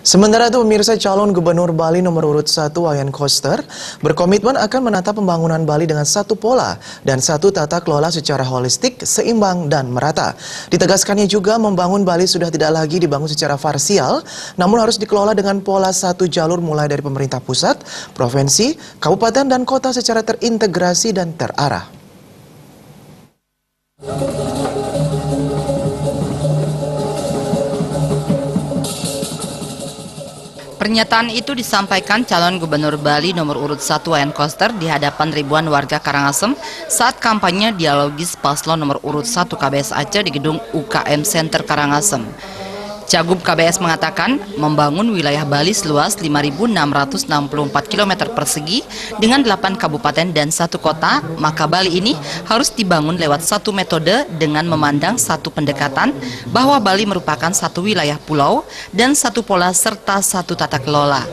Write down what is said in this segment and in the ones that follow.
Sementara itu, pemirsa, calon gubernur Bali nomor urut 1 Wayan Koster berkomitmen akan menata pembangunan Bali dengan satu pola dan satu tata kelola secara holistik, seimbang dan merata. Ditegaskannya juga membangun Bali sudah tidak lagi dibangun secara parsial, namun harus dikelola dengan pola satu jalur mulai dari pemerintah pusat, provinsi, kabupaten dan kota secara terintegrasi dan terarah. Pernyataan itu disampaikan calon gubernur Bali nomor urut 1 Wayan Koster di hadapan ribuan warga Karangasem saat kampanye dialogis paslon nomor urut 1 KBS Aceh di gedung UKM Center Karangasem. Cagup KBS mengatakan membangun wilayah Bali seluas 5.664 km persegi dengan 8 kabupaten dan 1 kota, maka Bali ini harus dibangun lewat satu metode dengan memandang satu pendekatan bahwa Bali merupakan satu wilayah pulau dan satu pola serta satu tata kelola.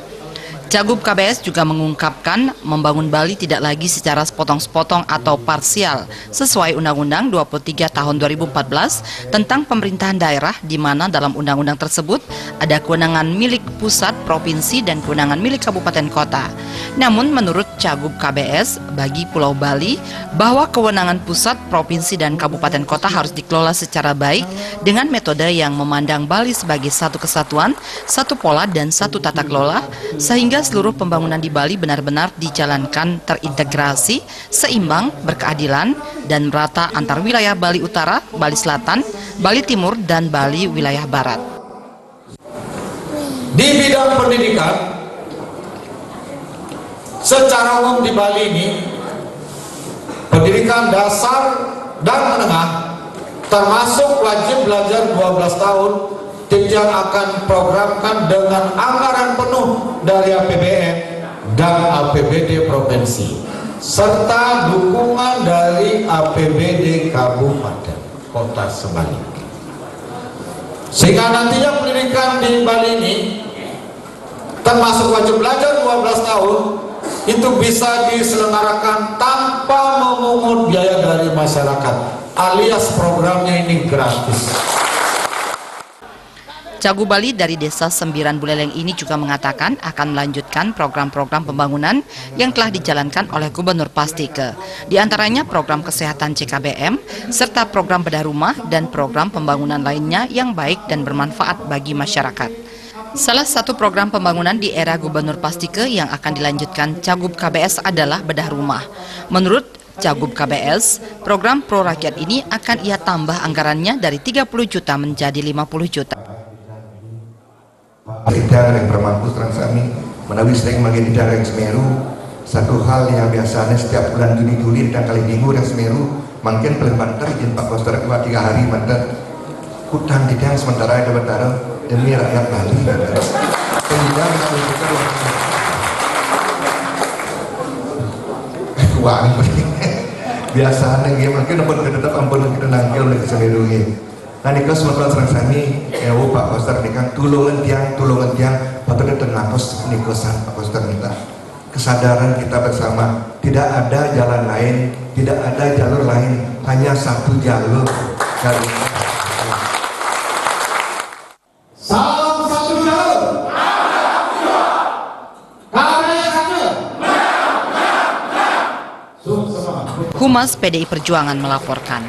Cagup KBS juga mengungkapkan membangun Bali tidak lagi secara sepotong-sepotong atau parsial sesuai Undang-Undang 23 tahun 2014 tentang pemerintahan daerah, di mana dalam undang-undang tersebut ada kewenangan milik pusat, provinsi, dan kewenangan milik kabupaten kota. Namun menurut Cagup KBS, bagi Pulau Bali, bahwa kewenangan pusat, provinsi, dan kabupaten kota harus dikelola secara baik dengan metode yang memandang Bali sebagai satu kesatuan, satu pola, dan satu tata kelola, sehingga seluruh pembangunan di Bali benar-benar dijalankan terintegrasi, seimbang, berkeadilan, dan merata antar wilayah Bali Utara, Bali Selatan, Bali Timur, dan Bali wilayah Barat. Di bidang pendidikan, secara umum di Bali ini, pendidikan dasar dan menengah, termasuk wajib belajar 12 tahun, yang akan programkan dengan anggaran penuh dari APBN dan APBD provinsi serta dukungan dari APBD kabupaten kota sebaliknya, sehingga nantinya pendidikan di Bali ini termasuk wajib belajar 12 tahun itu bisa diselenggarakan tanpa memungut biaya dari masyarakat, alias programnya ini gratis. Cagup Bali dari Desa Sembiran Buleleng ini juga mengatakan akan melanjutkan program-program pembangunan yang telah dijalankan oleh Gubernur Pastike. Di antaranya program kesehatan CKBM, serta program bedah rumah dan program pembangunan lainnya yang baik dan bermanfaat bagi masyarakat. Salah satu program pembangunan di era Gubernur Pastike yang akan dilanjutkan Cagup KBS adalah bedah rumah. Menurut Cagup KBS, program Pro Rakyat ini akan ia tambah anggarannya dari 30 juta menjadi 50 juta. Daerah yang bermampu transami menawi sering bagi di daerah yang Semeru, satu hal yang biasanya setiap bulan Juli dan kali minggu yang Semeru makin paling banter izin Pak Koster 2-3 hari banter hutang tidak sementara ada betara demi rakyat Bali pendidikan uang biasanya mungkin ampun tetap ampun kita nangkil oleh Semeru ini. Nah, nikah semua serang sami, Pak Koster nikah tulungan tiang, patutnya ternapos nikosan Pak Koster minta kesadaran kita bersama, tidak ada jalan lain, tidak ada jalur lain, hanya satu jalur. Salam satu jalur. Humas PDI Perjuangan melaporkan.